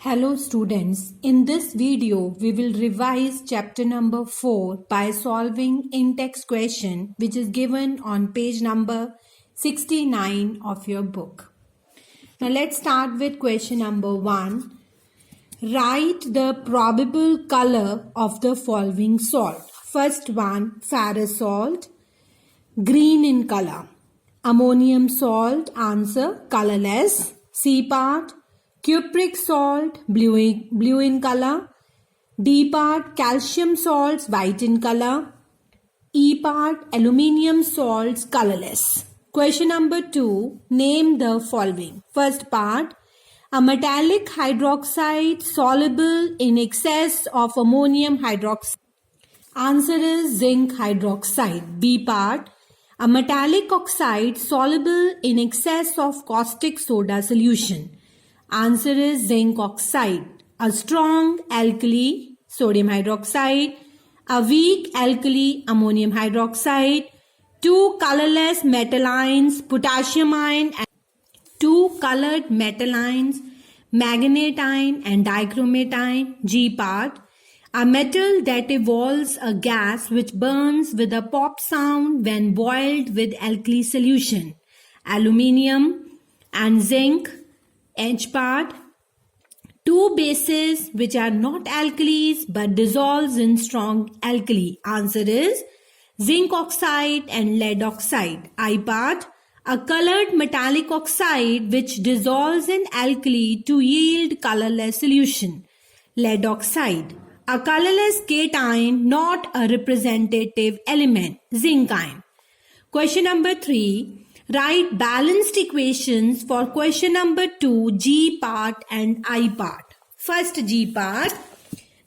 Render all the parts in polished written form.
Hello students, in this video we will revise chapter number 4 by solving in-text question which is given on page number 69 of your book. Now let's start with question number 1. Write the probable color of the following salt. First one, ferrous salt, green in color. Ammonium salt, answer, colorless. C part, cupric salt, blue in color. D part, calcium salts, white in color. E part, aluminium salts, colorless. Question number 2, name the following. First part, a metallic hydroxide soluble in excess of ammonium hydroxide. Answer is zinc hydroxide. B part, a metallic oxide soluble in excess of caustic soda solution. Answer is zinc oxide. A strong alkali, sodium hydroxide. A weak alkali, ammonium hydroxide. Two colorless metal ions, potassium ion, and two colored metal ions, manganate ion and dichromate ion. G part, a metal that evolves a gas which burns with a pop sound when boiled with alkali solution. Aluminium and zinc. H part, two bases which are not alkalis but dissolves in strong alkali. Answer is zinc oxide and lead oxide. I part, a colored metallic oxide which dissolves in alkali to yield colorless solution. Lead oxide, a colorless cation, not a representative element. Zinc ion. Question number 3. Write balanced equations for question number 2, G part and I part. First G part,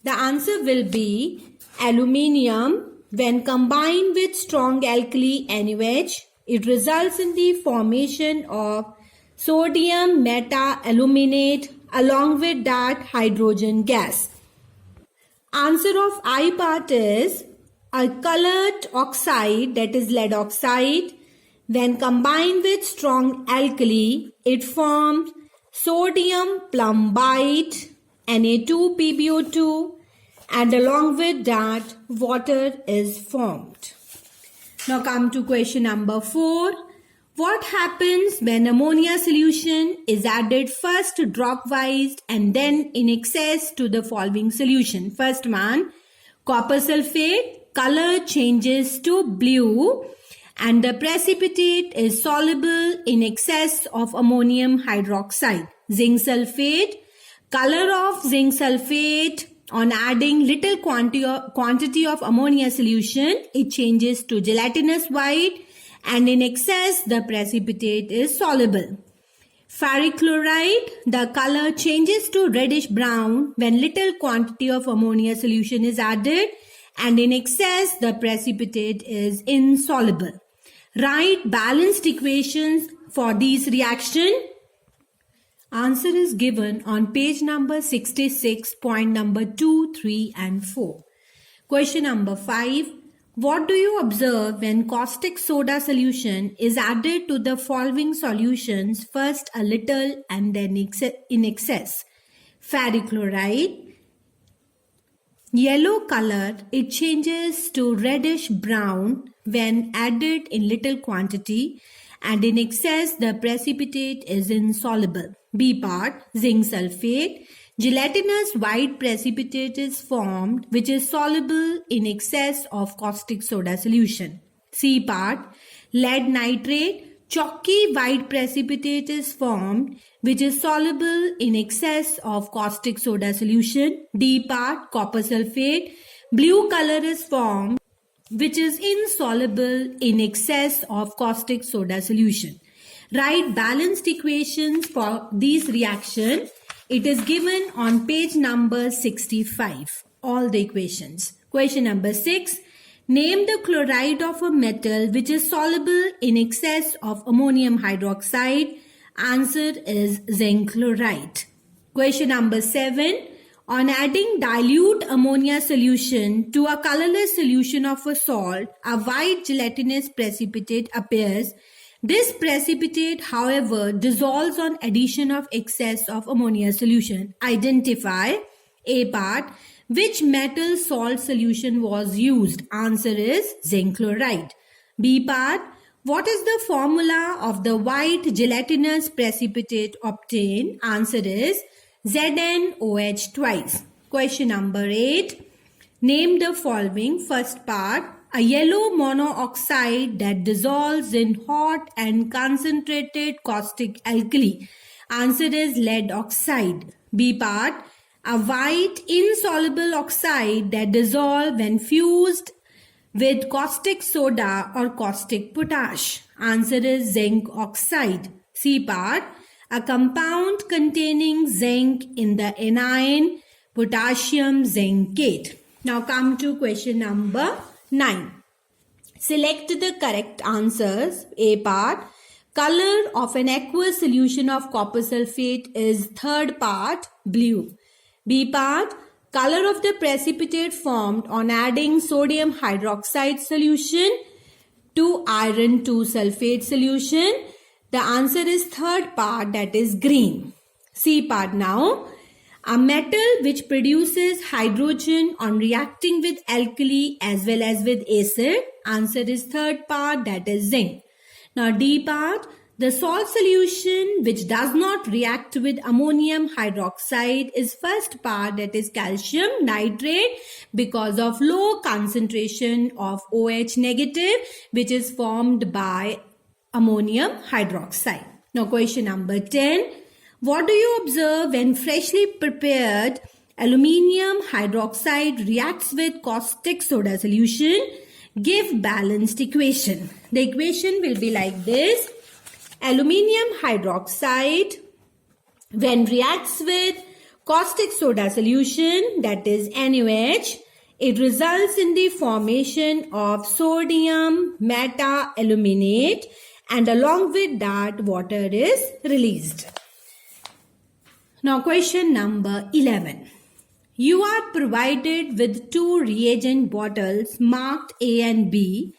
the answer will be aluminium. When combined with strong alkali NaOH, it results in the formation of sodium meta-aluminate along with that hydrogen gas. Answer of I part is a colored oxide, that is lead oxide. When combined with strong alkali, it forms sodium plumbite, Na2PbO2, and along with that, water is formed. Now come to question number 4. What happens when ammonia solution is added first drop-wise and then in excess to the following solution? First one, copper sulfate, color changes to blue, and the precipitate is soluble in excess of ammonium hydroxide. Zinc sulfate, color of zinc sulfate on adding little quantity of ammonia solution, it changes to gelatinous white, and in excess the precipitate is soluble. Ferric chloride, the color changes to reddish brown when little quantity of ammonia solution is added, and in excess the precipitate is insoluble. Write balanced equations for these reactions. Answer is given on page number 66, point number 2, 3 and 4. Question number 5. What do you observe when caustic soda solution is added to the following solutions, first a little and then in excess? Ferric chloride, yellow color, it changes to reddish brown when added in little quantity, and in excess the precipitate is insoluble. B part, zinc sulfate, gelatinous white precipitate is formed which is soluble in excess of caustic soda solution. C part, lead nitrate, chalky white precipitate is formed which is soluble in excess of caustic soda solution. D part, copper sulfate, blue color is formed which is insoluble in excess of caustic soda solution. Write balanced equations for these reactions. It is given on page number 65. All the equations. Question number 6. Name the chloride of a metal which is soluble in excess of ammonium hydroxide. Answer is zinc chloride. Question number 7. On adding dilute ammonia solution to a colorless solution of a salt, a white gelatinous precipitate appears This precipitate, however, dissolves on addition of excess of ammonia solution. Identify A part. Which metal salt solution was used? Answer is zinc chloride. B part. What is the formula of the white gelatinous precipitate obtained? Answer is ZnOH twice. Question number 8. Name the following. First part. A yellow monoxide that dissolves in hot and concentrated caustic alkali. Answer is lead oxide. B part. A white insoluble oxide that dissolves when fused with caustic soda or caustic potash. Answer is zinc oxide. C part. A compound containing zinc in the anion potassium zincate. Now come to question number 9. Select the correct answers. A part. Color of an aqueous solution of copper sulfate is third part blue. B part. Color of the precipitate formed on adding sodium hydroxide solution to iron 2 sulfate solution. The answer is third part, that is green. C part now. A metal which produces hydrogen on reacting with alkali as well as with acid. Answer is third part, that is zinc. Now D part. The salt solution which does not react with ammonium hydroxide is first part, that is calcium nitrate, because of low concentration of OH negative which is formed by ammonium hydroxide. Now question number 10. What do you observe when freshly prepared aluminium hydroxide reacts with caustic soda solution? Give balanced equation. The equation will be like this. Aluminium hydroxide when reacts with caustic soda solution, that is NaOH, it results in the formation of sodium meta-aluminate, and along with that water is released. Now question number 11. You are provided with 2 reagent bottles marked A and B.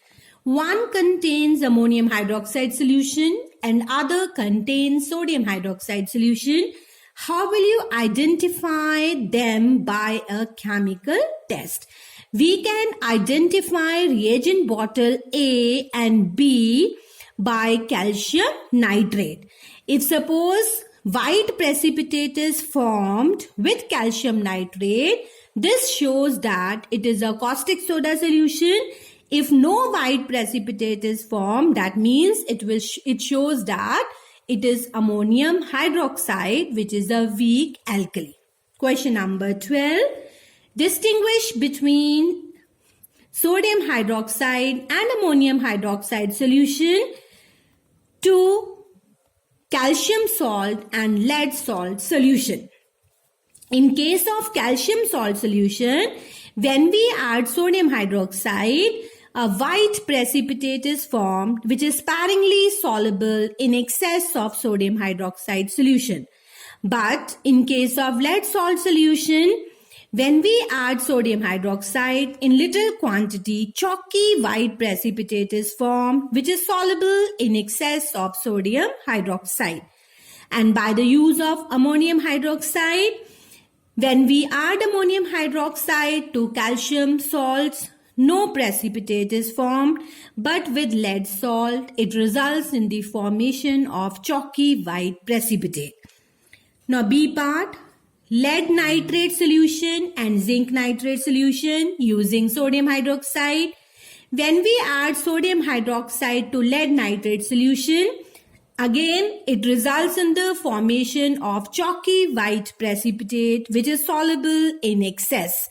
One contains ammonium hydroxide solution and other contains sodium hydroxide solution. How will you identify them by a chemical test? We can identify reagent bottle A and B by calcium nitrate. If suppose white precipitate is formed with calcium nitrate, this shows that it is a caustic soda solution. If no white precipitate is formed, that means it shows that it is ammonium hydroxide, which is a weak alkali. Question number 12. Distinguish between sodium hydroxide and ammonium hydroxide solution to calcium salt and lead salt solution. In case of calcium salt solution, when we add sodium hydroxide, a white precipitate is formed which is sparingly soluble in excess of sodium hydroxide solution. But in case of lead salt solution, when we add sodium hydroxide in little quantity, chalky white precipitate is formed which is soluble in excess of sodium hydroxide. And by the use of ammonium hydroxide, when we add ammonium hydroxide to calcium salts, no precipitate is formed, but with lead salt, it results in the formation of chalky white precipitate. Now B part, lead nitrate solution and zinc nitrate solution using sodium hydroxide. When we add sodium hydroxide to lead nitrate solution, again it results in the formation of chalky white precipitate which is soluble in excess.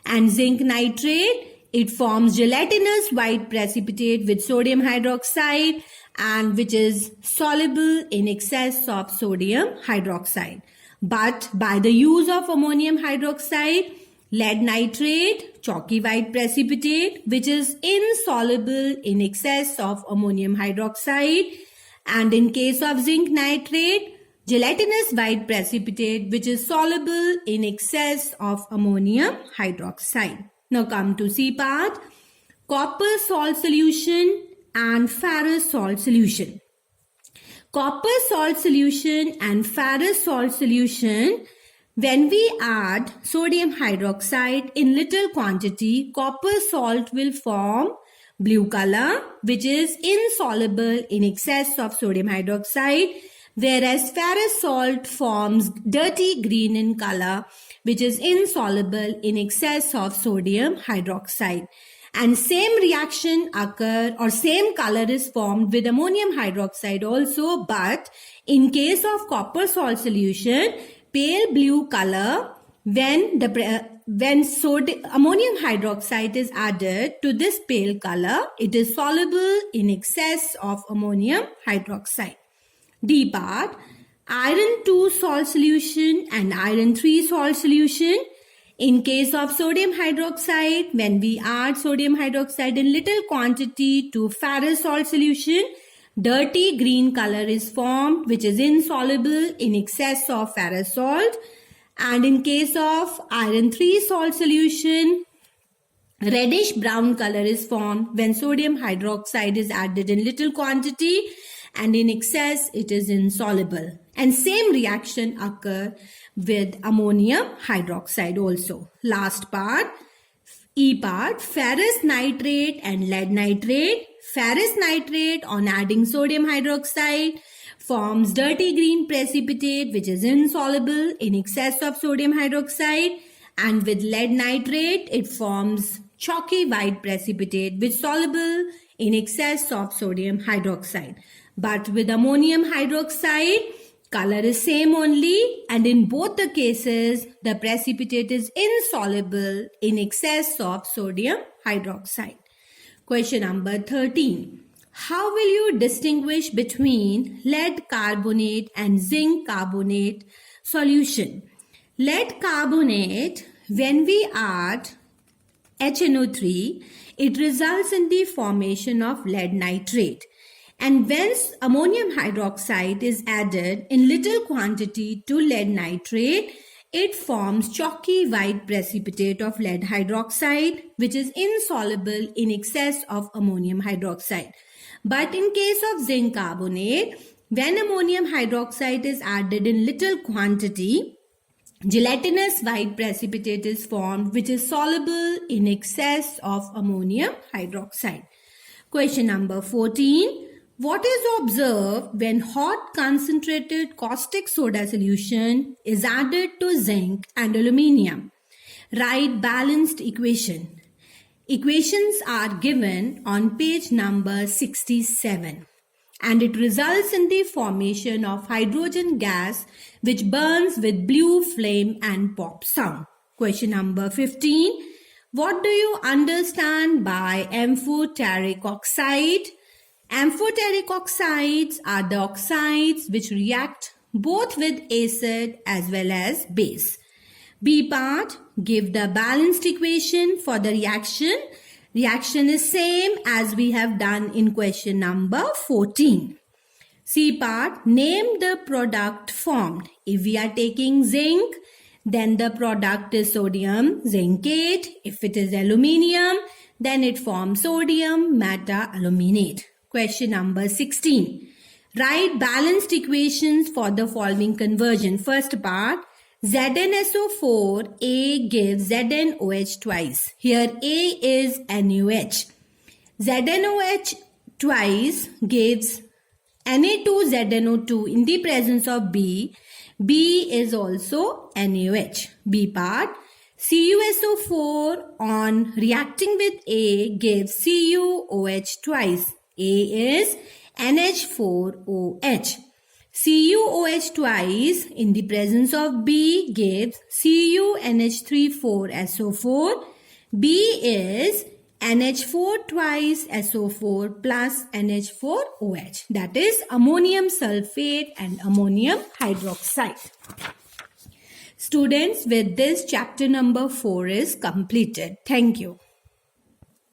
And zinc nitrate, it forms gelatinous white precipitate with sodium hydroxide and which is soluble in excess of sodium hydroxide. But by the use of ammonium hydroxide, lead nitrate, chalky white precipitate which is insoluble in excess of ammonium hydroxide, and in case of zinc nitrate, gelatinous white precipitate which is soluble in excess of ammonium hydroxide. Now come to C part, copper salt solution and ferrous salt solution. copper salt solution and ferrous salt solution, when we add sodium hydroxide in little quantity, copper salt will form blue color, which is insoluble in excess of sodium hydroxide, whereas ferrous salt forms dirty green in color, which is insoluble in excess of sodium hydroxide. And same reaction occur or same color is formed with ammonium hydroxide also, but in case of copper salt solution, pale blue color when ammonium hydroxide is added to this pale color, it is soluble in excess of ammonium hydroxide. D part, iron 2 salt solution and iron 3 salt solution. In case of sodium hydroxide, when we add sodium hydroxide in little quantity to ferrous salt solution, dirty green color is formed, which is insoluble in excess of ferrous salt. And in case of iron 3 salt solution, reddish brown color is formed when sodium hydroxide is added in little quantity, and in excess it is insoluble. And same reaction occur with ammonium hydroxide also. Last part, E part, ferrous nitrate and lead nitrate. Ferrous nitrate on adding sodium hydroxide forms dirty green precipitate which is insoluble in excess of sodium hydroxide, and with lead nitrate it forms chalky white precipitate which is soluble in excess of sodium hydroxide. But with ammonium hydroxide, color is same only, and in both the cases the precipitate is insoluble in excess of sodium hydroxide. Question number 13. How will you distinguish between lead carbonate and zinc carbonate solution? Lead carbonate, when we add HNO3, it results in the formation of lead nitrate. And when ammonium hydroxide is added in little quantity to lead nitrate, it forms chalky white precipitate of lead hydroxide, which is insoluble in excess of ammonium hydroxide. But in case of zinc carbonate, when ammonium hydroxide is added in little quantity, gelatinous white precipitate is formed, which is soluble in excess of ammonium hydroxide. Question number 14. What is observed when hot concentrated caustic soda solution is added to zinc and aluminium? Write balanced equation. Equations are given on page number 67, and it results in the formation of hydrogen gas which burns with blue flame and pop sound. Question number 15. What do you understand by amphoteric oxide? Amphoteric oxides are the oxides which react both with acid as well as base. B part, give the balanced equation for the reaction. Reaction is same as we have done in question number 14. C part, name the product formed. If we are taking zinc, then the product is sodium zincate. If it is aluminium, then it forms sodium meta-aluminate. Question number 16. Write balanced equations for the following conversion. First part, ZnSO4, A gives ZnOH twice. Here A is NaOH. ZnOH twice gives Na2ZnO2 in the presence of B. B is also NaOH. B part, CuSO4 on reacting with A gives CuOH twice. A is NH4OH. CuOH twice in the presence of B gives CuNH34SO4. B is NH4 twice SO4 plus NH4OH. That is ammonium sulfate and ammonium hydroxide. Students, with this chapter number 4 is completed. Thank you.